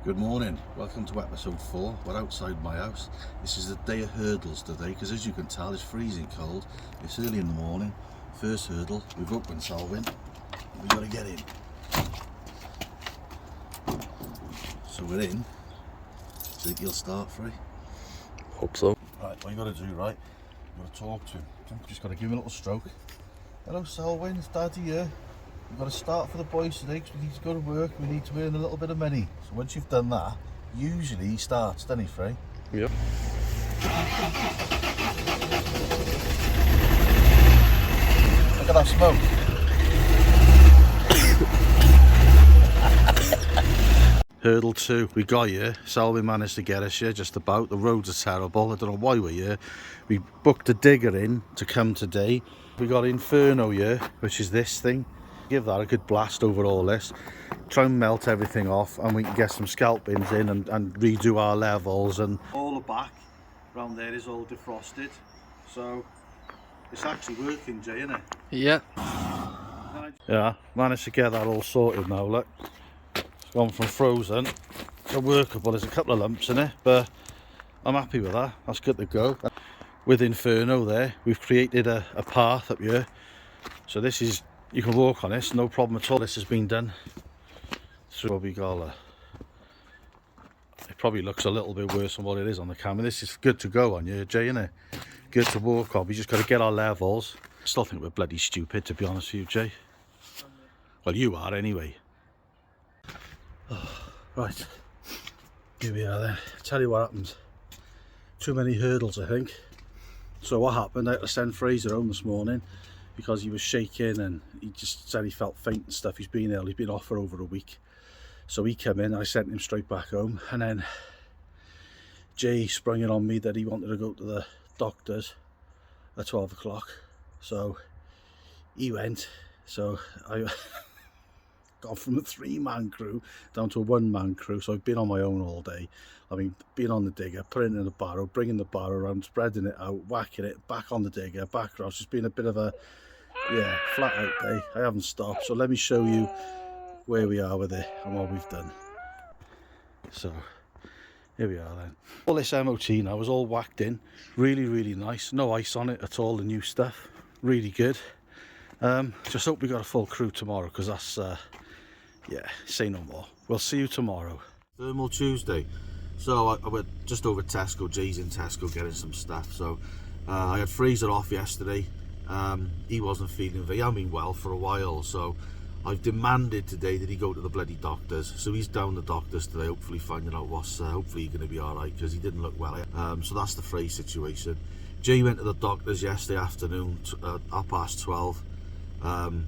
Good morning, welcome to episode 4. We're outside my house. This is a day of hurdles today because as you can tell it's freezing cold. It's early in the morning. First hurdle, we've opened Salwin. We've got to get in. So we're in. So you'll start free. Hope so. Right, what you got to do, right? You've got to talk to him. Just got to give him a little stroke. Hello Salwin, it's Daddy here. We've got to start for the boys today because we need to go to work, we need to earn a little bit of money. So once you've done that, usually he starts, doesn't he, Frey? Yep. Look at that smoke. Hurdle 2, we got here. Salwin managed to get us here just about. The roads are terrible, I don't know why we're here. We booked a digger in to come today. We got Inferno here, which is this thing. Give that a good blast over all this, try and melt everything off, and we can get some scalpings in and redo our levels. And all the back around there is all defrosted, so it's actually working, Jay, isn't it? Yeah. Yeah, managed to get that all sorted now. Look, it's gone from frozen to workable. There's a couple of lumps in it, but I'm happy with that. That's good to go. With Inferno there, we've created a path up here, so this is, you can walk on this, no problem at all. This has been done through what we call it probably looks a little bit worse than what it is on the camera. This is good to go on you, Jay, isn't it? Good to walk on. We just got to get our levels. I still think we're bloody stupid, to be honest with you, Jay. Well, you are anyway. Oh, right, here we are then. Tell you what happened. Too many hurdles, I think. So what happened, I had to send Fraser home this morning because he was shaking and he just said he felt faint and stuff. He's been ill, he's been off for over a week. So he came in, I sent him straight back home, and then Jay sprung it on me that he wanted to go to the doctors at 12 o'clock. So he went, so I gone from a 3-man crew down to a 1-man crew. So I've been on my own all day. I mean, being on the digger, putting it in the barrow, bringing the barrow around, spreading it out, whacking it, back on the digger, back around. It's just been a bit of a, yeah, flat out day. I haven't stopped. So let me show you where we are with it and what we've done. So here we are then. All this MOT now was all whacked in. Really, really nice. No ice on it at all, the new stuff. Really good. Just hope we got a full crew tomorrow because that's, yeah, say no more. We'll see you tomorrow. Thermal Tuesday. So I went just over Tesco. Jay's in Tesco getting some stuff. So I had Fraser off yesterday. He wasn't feeling very, I mean, well for a while. So I've demanded today that he go to the bloody doctors. So he's down the doctors today, hopefully finding out what's, hopefully he's going to be all right because he didn't look well. So that's the Frey situation. Jay went to the doctors yesterday afternoon at 12:30.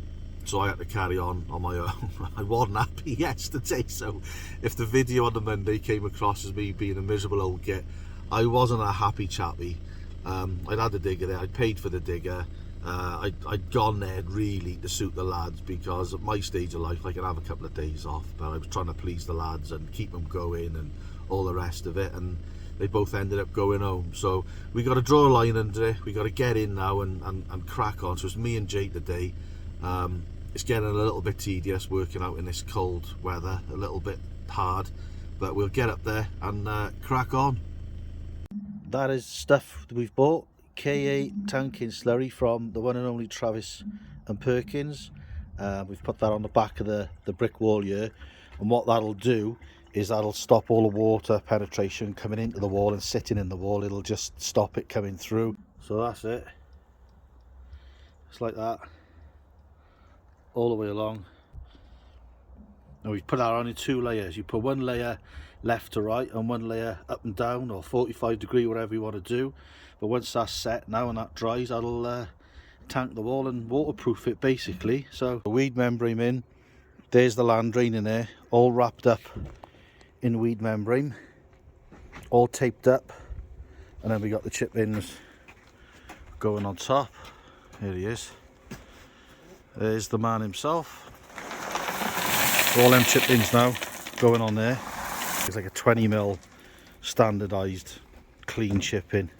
So I had to carry on my own. I wasn't happy yesterday, so if the video on the Monday came across as me being a miserable old git, I wasn't a happy chappy. I'd had the digger there, I'd paid for the digger, I'd gone there really to suit the lads because at my stage of life I can have a couple of days off, but I was trying to please the lads and keep them going and all the rest of it, and they both ended up going home. So we got to draw a line under it, we got to get in now and crack on. So it's me and Jay today. It's getting a little bit tedious working out in this cold weather, a little bit hard, but we'll get up there and crack on. That is stuff that we've bought. KA tanking slurry from the one and only Travis and Perkins. We've put that on the back of the brick wall here, and what that'll do is that'll stop all the water penetration coming into the wall and sitting in the wall. It'll just stop it coming through. So that's it. It's like that all the way along. And we put that on in 2 layers. You put 1 layer left to right and 1 layer up and down, or 45 degree, whatever you want to do. But once that's set now and that dries, that'll tank the wall and waterproof it basically. So the weed membrane in, there's the land drain in there, all wrapped up in weed membrane, all taped up, and then we got the chip ins going on top. Here he is. There's the man himself. All them chip ins now going on there. It's like a 20mm standardised clean chip in.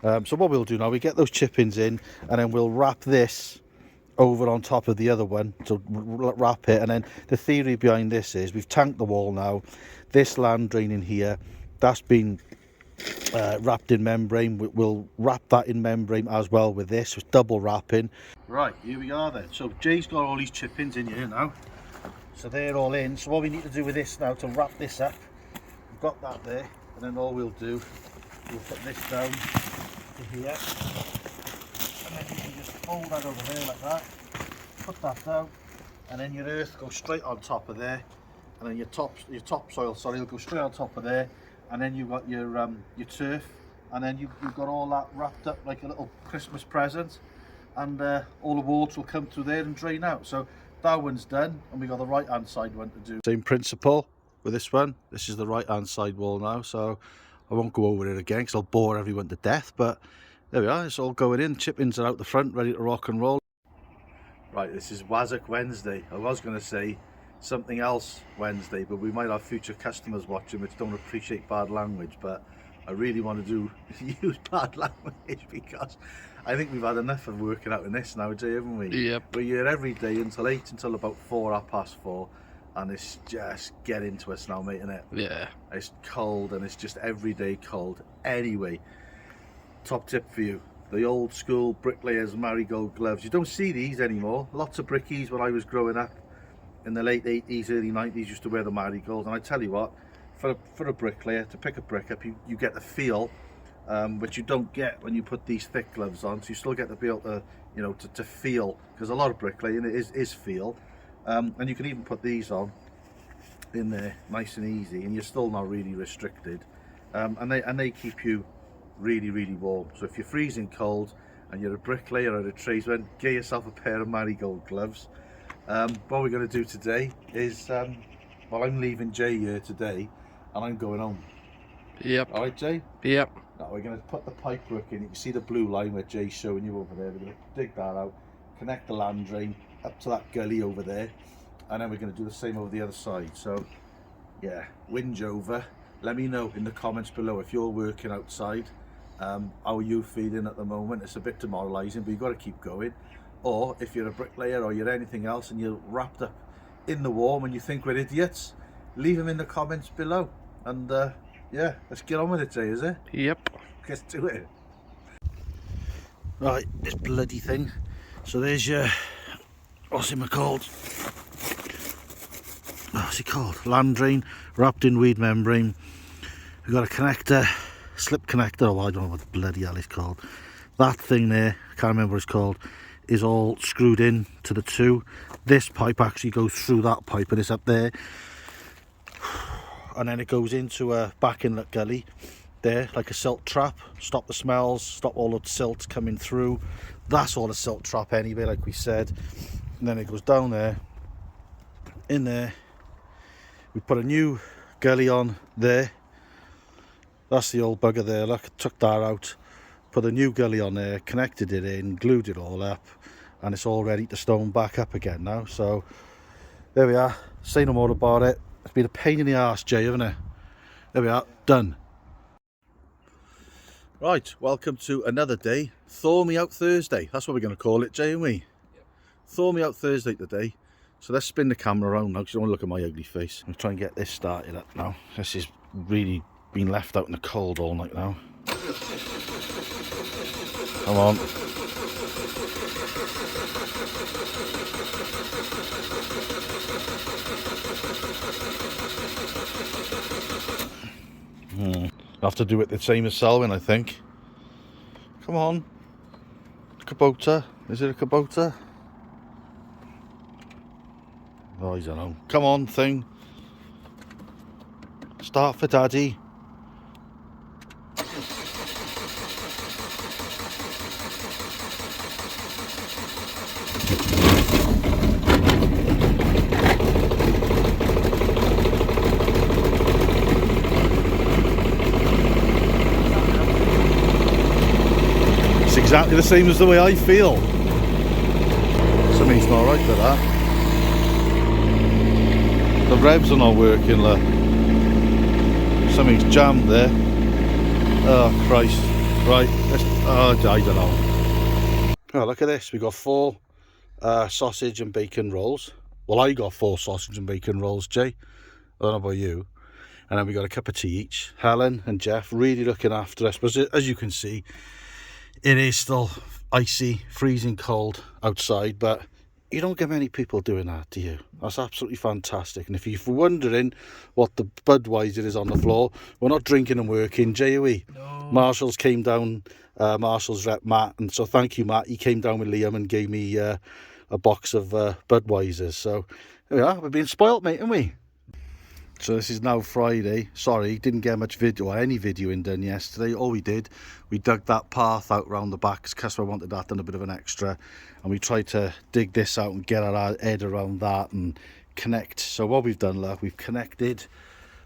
So what we'll do now, we get those chip ins in and then we'll wrap this over on top of the other one to wrap it. And then the theory behind this is we've tanked the wall now. This land drain in here, that's been wrapped in membrane. We'll wrap that in membrane as well with this. It's double wrapping. Right, here we are then. So Jay's got all these chip-ins in here now. So they're all in. So what we need to do with this now to wrap this up, we've got that there, and then all we'll do, we'll put this down to here, and then you can just fold that over there like that, put that down, and then your earth goes straight on top of there, and then your topsoil, sorry, will go straight on top of there, and then you've got your turf, and then you've got all that wrapped up like a little Christmas present, and all the water will come through there and drain out. So that one's done, and we got the right hand side one to do. Same principle with this one. This is the right hand side wall now, so I won't go over it again because I'll bore everyone to death, but there we are, it's all going in. Chip-ins are out the front, ready to rock and roll. Right, this is Wazzock Wednesday. I was going to say something else Wednesday, but we might have future customers watching which don't appreciate bad language, but I really want to use bad language because I think we've had enough of working out in this now, Jay, haven't we? Yep. We're here every day until about 4:04, and it's just getting to us now, mate, isn't it? Yeah. It's cold, and it's just everyday cold. Anyway, top tip for you. The old school bricklayers marigold gloves. You don't see these anymore. Lots of brickies when I was growing up in the late 80s, early 90s used to wear the marigolds, and I tell you what, for a bricklayer to pick a brick up, you get the feel which you don't get when you put these thick gloves on. So you still get to be able to, you know, to feel, because a lot of bricklaying is feel, and you can even put these on in there nice and easy, and you're still not really restricted, and they keep you really warm. So if you're freezing cold and you're a bricklayer or a tradesman, get yourself a pair of marigold gloves. What we're going to do today is, well, I'm leaving Jay here today and I'm going home. Yep. Alright, Jay? Yep. Now we're going to put the pipe work in. You can see the blue line where Jay's showing you over there. We're going to dig that out, connect the land drain up to that gully over there, and then we're going to do the same over the other side. So yeah, whinge over. Let me know in the comments below if you're working outside, how are you feeling at the moment. It's a bit demoralising, but you've got to keep going. Or if you're a bricklayer or you're anything else and you're wrapped up in the warm and you think we're idiots, leave them in the comments below. And yeah, let's get on with it, Jay, is it? Yep. Let's do it. Right, this bloody thing. So there's your, what's it called? What's it called? Land drain wrapped in weed membrane. We've got a connector, slip connector, or I don't know what the bloody hell it's called. That thing there, I can't remember what it's called, is all screwed in to the two. This pipe actually goes through that pipe and it's up there, and then it goes into a back inlet gully there, like a silt trap. Stop the smells, stop all the silt coming through. That's all a silt trap anyway, like we said. And then it goes down there, in there. We put a new gully on there. That's the old bugger there, look, took that out, put a new gully on there, connected it in, glued it all up, and it's all ready to stone back up again now. So there we are, say no more about it. It's been a pain in the arse, Jay, hasn't it? There we are, done. Right, welcome to another day. Thaw Me Out Thursday, that's what we're going to call it, Jay, aren't we? Yep. Thaw Me Out Thursday today. So let's spin the camera around now, because you don't want to look at my ugly face. I'm trying to get this started up now. This is really been left out in the cold all night now. Come on. I'll have to do it the same as Selwyn, I think. Come on. Kubota. Is it a Kubota? Oh, I don't know. Come on, thing. Start for Daddy. It's exactly the same as the way I feel. Something's not right with that. The revs are not working, look. Something's jammed there. Oh Christ. Right, let's, oh, I don't know. Oh, look at this, we've got 4 sausage and bacon rolls. Well, I got 4 sausage and bacon rolls, Jay. I don't know about you. And then we got a cup of tea each. Helen and Jeff really looking after us. But as you can see, it is still icy, freezing cold outside. But you don't get many people doing that, do you? That's absolutely fantastic. And if you're wondering what the Budweiser is on the floor, we're not drinking and working, Jay, are we? No. Marshall's came down, Marshall's rep Matt. And so thank you, Matt. He came down with Liam and gave me a box of Budweisers. So there we are. We're being spoilt, mate, aren't we? So this is now Friday. Sorry, didn't get much video or any videoing done yesterday. All we did, we dug that path out round the back because customer wanted that done, a bit of an extra, and we tried to dig this out and get our head around that and connect. So what we've done, look, we've connected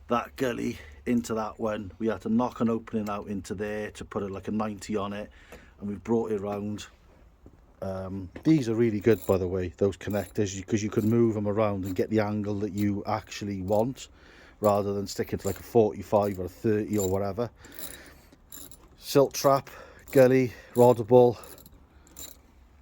that gully into that one. We had to knock an opening out into there to put it like a 90 on it, and we've brought it round. These are really good, by the way, those connectors, because you can move them around and get the angle that you actually want rather than sticking to like a 45 or a 30 or whatever. Silt trap, gully, roddable,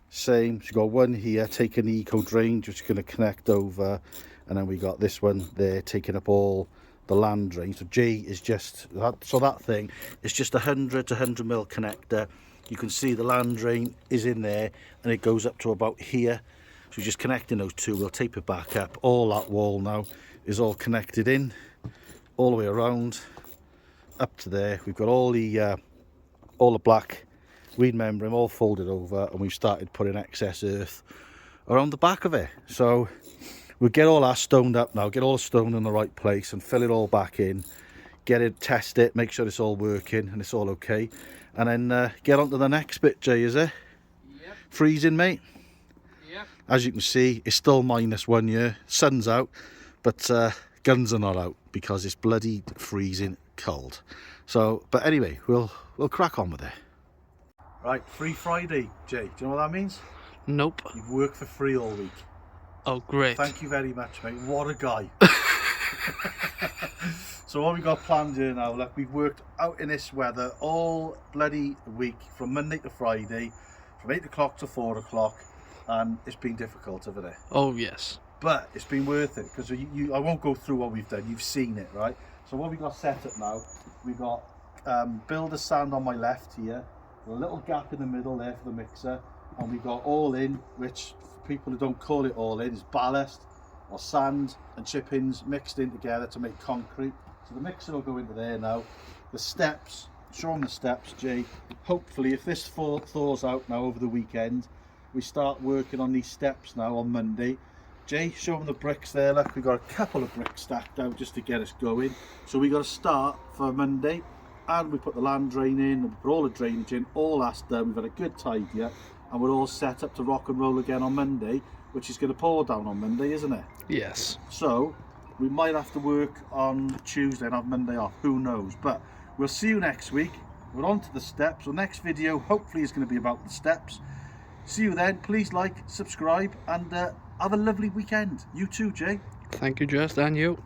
same. So you've got one here taking the eco drain, just going to connect over, and then we got this one there taking up all the land drain. So J is just that, so that thing is just 100 to 100 mil connector. You can see the land drain is in there and it goes up to about here. So we're just connecting those two. We'll tape it back up. All that wall now is all connected in all the way around up to there. We've got all the black weed membrane all folded over, and we've started putting excess earth around the back of it. So we'll get all our stoned up now, get all the stone in the right place and fill it all back in, get it, test it, make sure it's all working and it's all okay, and then get on to the next bit. Jay, is it? Yep. Freezing, mate? Yep. As you can see, it's still -1 year, sun's out, but guns are not out because it's bloody freezing cold. So, but anyway, we'll crack on with it. Right, Free Friday, Jay. Do you know what that means? Nope. You've worked for free all week. Oh, great. Thank you very much, mate. What a guy. So what we got planned here now, look, we've worked out in this weather all bloody week, from Monday to Friday, from 8 o'clock to 4 o'clock, and it's been difficult, hasn't it? Oh, yes. But it's been worth it, because I won't go through what we've done, you've seen it, right? So what we got set up now, we got builder sand on my left here, a little gap in the middle there for the mixer, and we got all in, which for people who don't call it all in, is ballast or sand and chippings mixed in together to make concrete. So the mixer will go into there now. The steps, show them the steps, Jay. Hopefully, if this thaws out now over the weekend, we start working on these steps now on Monday. Jay, show them the bricks there. Look, we've got a couple of bricks stacked out just to get us going. So we got to start for Monday, and we put the land drain in, and we put all the drainage in, all that's done. We've had a good tidy up, and we're all set up to rock and roll again on Monday, which is going to pour down on Monday, isn't it? Yes. So we might have to work on Tuesday and have Monday off, who knows. But we'll see you next week. We're on to the steps. The next video hopefully is going to be about the steps. See you then. Please like, subscribe, and have a lovely weekend. You too, Jay. Thank you, Just, and you.